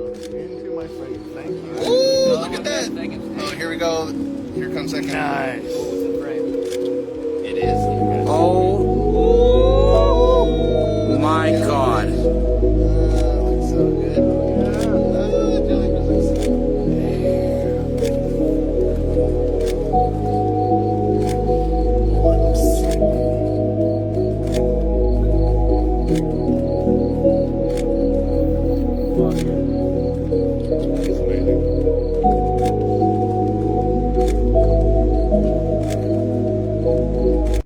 Into my frame. Thank you. Ooh, look at that. Oh, here we go. Here comes second. Nice. It is. Oh my God. Looks so good. Jelly business. Fuck yeah.